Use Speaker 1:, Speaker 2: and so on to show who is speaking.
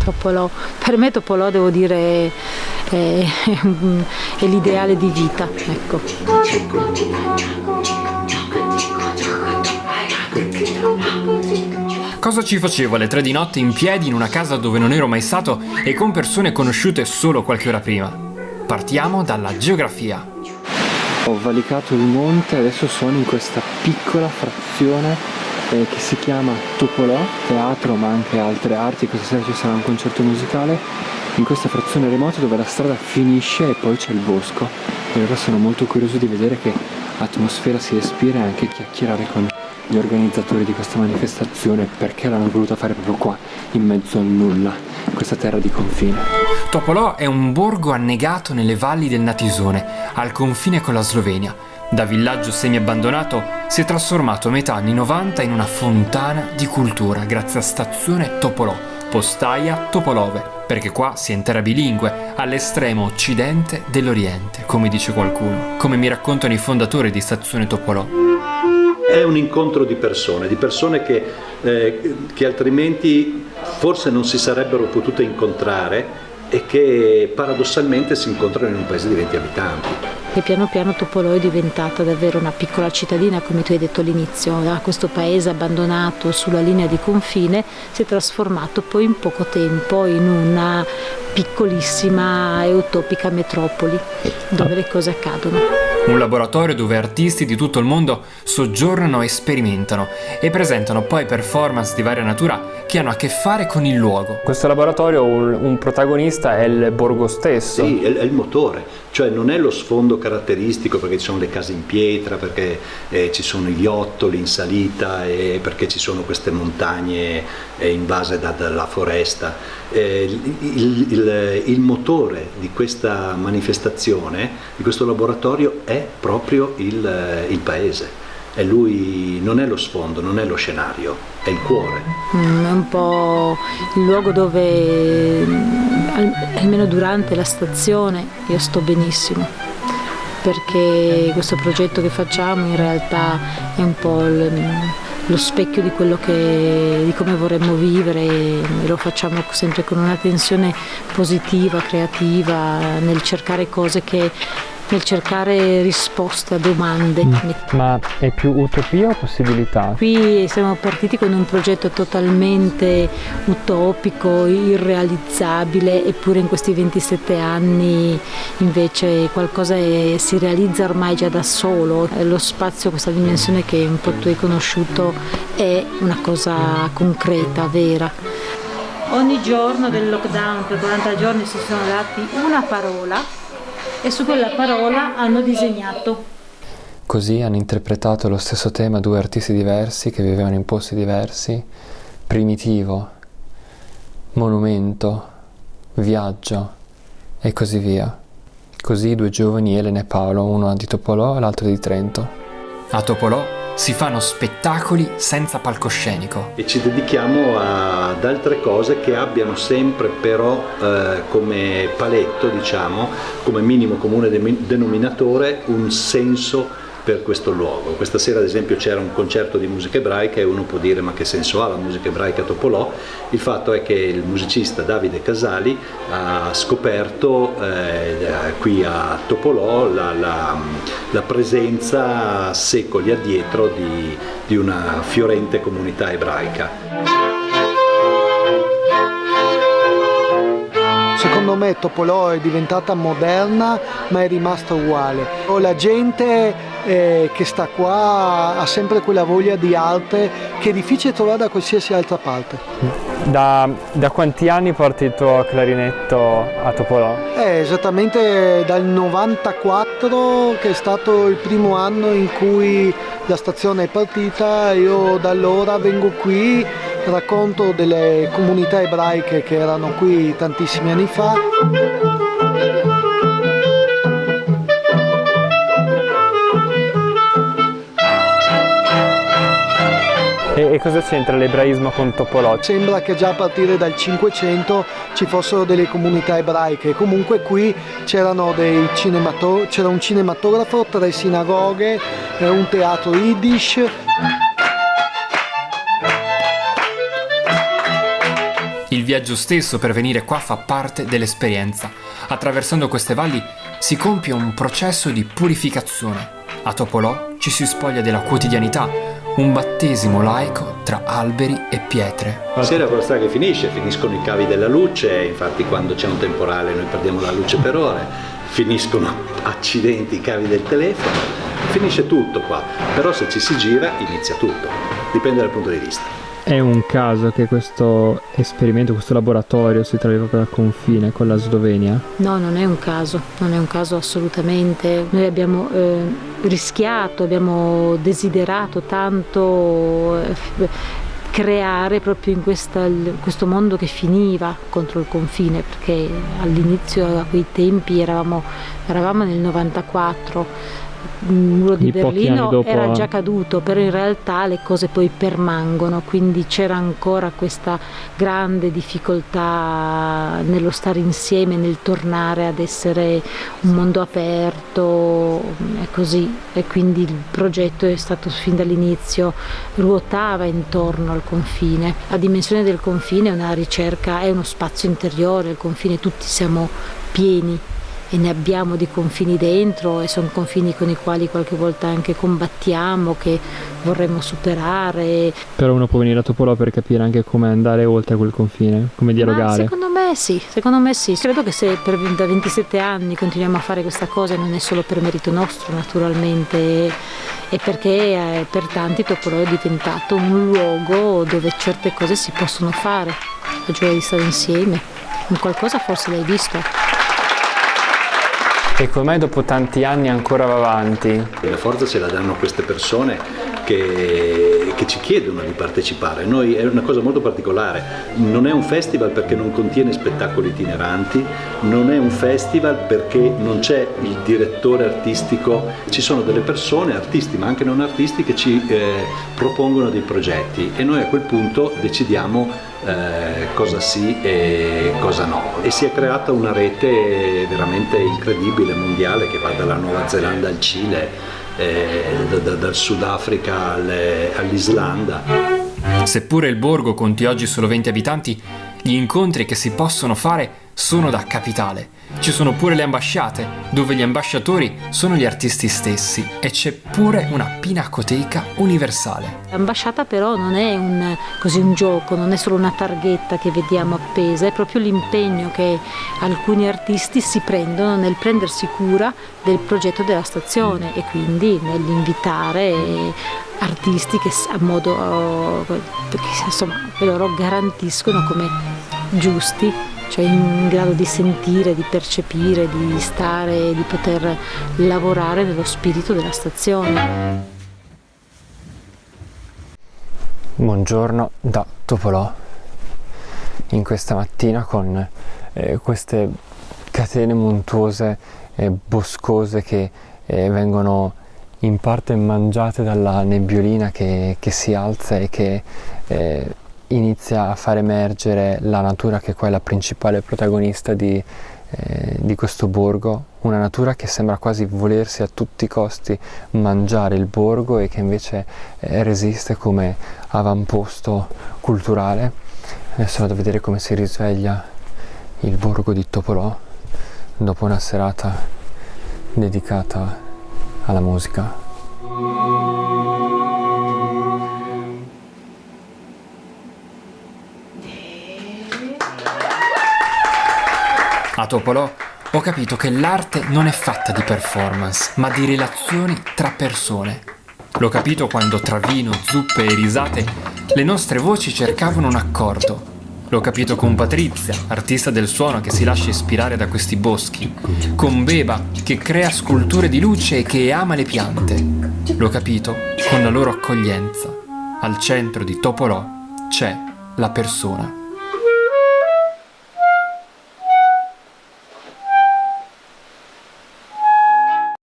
Speaker 1: Topolò, per me Topolò devo dire è l'ideale di vita, ecco.
Speaker 2: Cosa ci facevo alle 3 di notte in piedi in una casa dove non ero mai stato e con persone conosciute solo qualche ora prima? Partiamo dalla geografia.
Speaker 3: Ho valicato il monte, adesso sono in questa piccola frazione che si chiama Topolò, teatro ma anche altre arti. Questa sera ci sarà un concerto musicale in questa frazione remota dove la strada finisce e poi c'è il bosco. In realtà sono molto curioso di vedere che atmosfera si respira e anche chiacchierare con gli organizzatori di questa manifestazione, perché l'hanno voluta fare proprio qua, in mezzo al nulla, in questa terra di confine.
Speaker 2: Topolò è un borgo annegato nelle valli del Natisone, al confine con la Slovenia. Da villaggio semi-abbandonato si è trasformato a metà anni 90 in una fontana di cultura grazie a stazione Topolò, Postaja Topolove, perché qua si è in terra bilingue, all'estremo occidente dell'Oriente, come dice qualcuno, come mi raccontano i fondatori di stazione Topolò.
Speaker 4: È un incontro di persone che altrimenti forse non si sarebbero potute incontrare e che paradossalmente si incontrano in un paese di 20 abitanti.
Speaker 1: E piano piano Topolò è diventata davvero una piccola cittadina, come tu hai detto all'inizio. Da questo paese abbandonato sulla linea di confine si è trasformato poi in poco tempo in una piccolissima e utopica metropoli dove le cose accadono.
Speaker 2: Un laboratorio dove artisti di tutto il mondo soggiornano e sperimentano e presentano poi performance di varia natura che hanno a che fare con il luogo.
Speaker 3: In questo laboratorio un protagonista è il borgo stesso.
Speaker 4: Sì, è il motore, cioè non è lo sfondo caratteristico perché ci sono le case in pietra, perché ci sono gli ottoli in salita e perché ci sono queste montagne invase dalla foresta. Il motore di questa manifestazione, di questo laboratorio, è proprio il paese. E lui non è lo sfondo, non è lo scenario, è il cuore.
Speaker 1: È un po' il luogo dove, almeno durante la stazione, io sto benissimo, perché questo progetto che facciamo in realtà è un po' lo specchio di quello di come vorremmo vivere, e lo facciamo sempre con una tensione positiva, creativa, nel cercare nel cercare risposte a domande.
Speaker 3: Ma è più utopia o possibilità?
Speaker 1: Qui siamo partiti con un progetto totalmente utopico, irrealizzabile, eppure in questi 27 anni invece qualcosa si realizza ormai già da solo. Lo spazio, questa dimensione che un po' tu hai conosciuto, è una cosa concreta, vera. Ogni giorno del lockdown per 40 giorni si sono dati una parola e su quella parola hanno disegnato.
Speaker 3: Così hanno interpretato lo stesso tema due artisti diversi che vivevano in posti diversi: primitivo, monumento, viaggio e così via. Così due giovani, Elena e Paolo, uno di Topolò e l'altro di Trento.
Speaker 2: A Topolò si fanno spettacoli senza palcoscenico.
Speaker 4: E ci dedichiamo ad altre cose che abbiano sempre però come paletto, diciamo, come minimo comune denominatore, un senso per questo luogo. Questa sera ad esempio c'era un concerto di musica ebraica e uno può dire: ma che senso ha la musica ebraica a Topolò? Il fatto è che il musicista Davide Casali ha scoperto qui a Topolò la presenza secoli addietro di una fiorente comunità ebraica.
Speaker 5: Secondo me Topolò è diventata moderna ma è rimasta uguale. La gente che sta qua ha sempre quella voglia di arte che è difficile trovare da qualsiasi altra parte.
Speaker 3: Da quanti anni porti il tuo clarinetto a Topolò?
Speaker 5: Esattamente dal 94, che è stato il primo anno in cui la stazione è partita. Io da allora vengo qui, racconto delle comunità ebraiche che erano qui tantissimi anni fa.
Speaker 3: E cosa c'entra l'ebraismo con Topolò?
Speaker 5: Sembra che già a partire dal 500 ci fossero delle comunità ebraiche. Comunque qui c'era un cinematografo, 3 sinagoghe, un teatro Yiddish.
Speaker 2: viaggio stesso per venire qua fa parte dell'esperienza. Attraversando queste valli si compie un processo di purificazione. A Topolò ci si spoglia della quotidianità, un battesimo laico tra alberi e pietre.
Speaker 4: La sera con la strada che finiscono i cavi della luce, infatti quando c'è un temporale noi perdiamo la luce per ore, finiscono accidenti i cavi del telefono, finisce tutto qua, però se ci si gira inizia tutto, dipende dal punto di vista.
Speaker 3: È un caso che questo esperimento, questo laboratorio si trovi proprio al confine con la Slovenia?
Speaker 1: No, non è un caso assolutamente. Noi abbiamo rischiato, abbiamo desiderato tanto creare proprio in questo mondo che finiva contro il confine, perché all'inizio, a quei tempi, eravamo nel 94. Il muro di Berlino era già caduto, però in realtà le cose poi permangono, quindi c'era ancora questa grande difficoltà nello stare insieme, nel tornare ad essere un mondo aperto e così, e quindi il progetto è stato fin dall'inizio, ruotava intorno al confine. La dimensione del confine è una ricerca, è uno spazio interiore, il confine tutti siamo pieni e ne abbiamo di confini dentro, e sono confini con i quali qualche volta anche combattiamo, che vorremmo superare.
Speaker 3: Però uno può venire a Topolò per capire anche come andare oltre quel confine, come dialogare.
Speaker 1: Secondo me sì. Credo che se da 27 anni continuiamo a fare questa cosa non è solo per merito nostro, naturalmente, è perché per tanti Topolò è diventato un luogo dove certe cose si possono fare, la gioia di stare insieme. In qualcosa forse l'hai visto.
Speaker 3: E come dopo tanti anni ancora va avanti?
Speaker 4: La forza ce la danno queste persone che ci chiedono di partecipare. Noi è una cosa molto particolare, non è un festival perché non contiene spettacoli itineranti, non è un festival perché non c'è il direttore artistico, ci sono delle persone, artisti ma anche non artisti, che ci propongono dei progetti e noi a quel punto decidiamo cosa sì e cosa no, e si è creata una rete veramente incredibile, mondiale, che va dalla Nuova Zelanda al Cile, dal Sudafrica all'Islanda.
Speaker 2: Seppure il borgo conti oggi solo 20 abitanti, gli incontri che si possono fare sono da capitale. Ci sono pure le ambasciate, dove gli ambasciatori sono gli artisti stessi, e c'è pure una pinacoteca universale.
Speaker 1: L'ambasciata però non è un gioco, non è solo una targhetta che vediamo appesa, è proprio l'impegno che alcuni artisti si prendono nel prendersi cura del progetto della stazione, e quindi nell'invitare artisti che a modo perché insomma loro garantiscono come giusti, cioè in grado di sentire, di percepire, di stare, di poter lavorare nello spirito della stazione.
Speaker 3: Buongiorno da Topolò, in questa mattina con queste catene montuose e boscose che vengono in parte mangiate dalla nebbiolina che si alza e che inizia a far emergere la natura, che qua è la principale protagonista di questo borgo, una natura che sembra quasi volersi a tutti i costi mangiare il borgo e che invece resiste come avamposto culturale. Adesso vado a vedere come si risveglia il borgo di Topolò dopo una serata dedicata alla musica.
Speaker 2: A Topolò ho capito che l'arte non è fatta di performance, ma di relazioni tra persone. L'ho capito quando tra vino, zuppe e risate le nostre voci cercavano un accordo. L'ho capito con Patrizia, artista del suono che si lascia ispirare da questi boschi, con Beba, che crea sculture di luce e che ama le piante. L'ho capito con la loro accoglienza. Al centro di Topolò c'è la persona.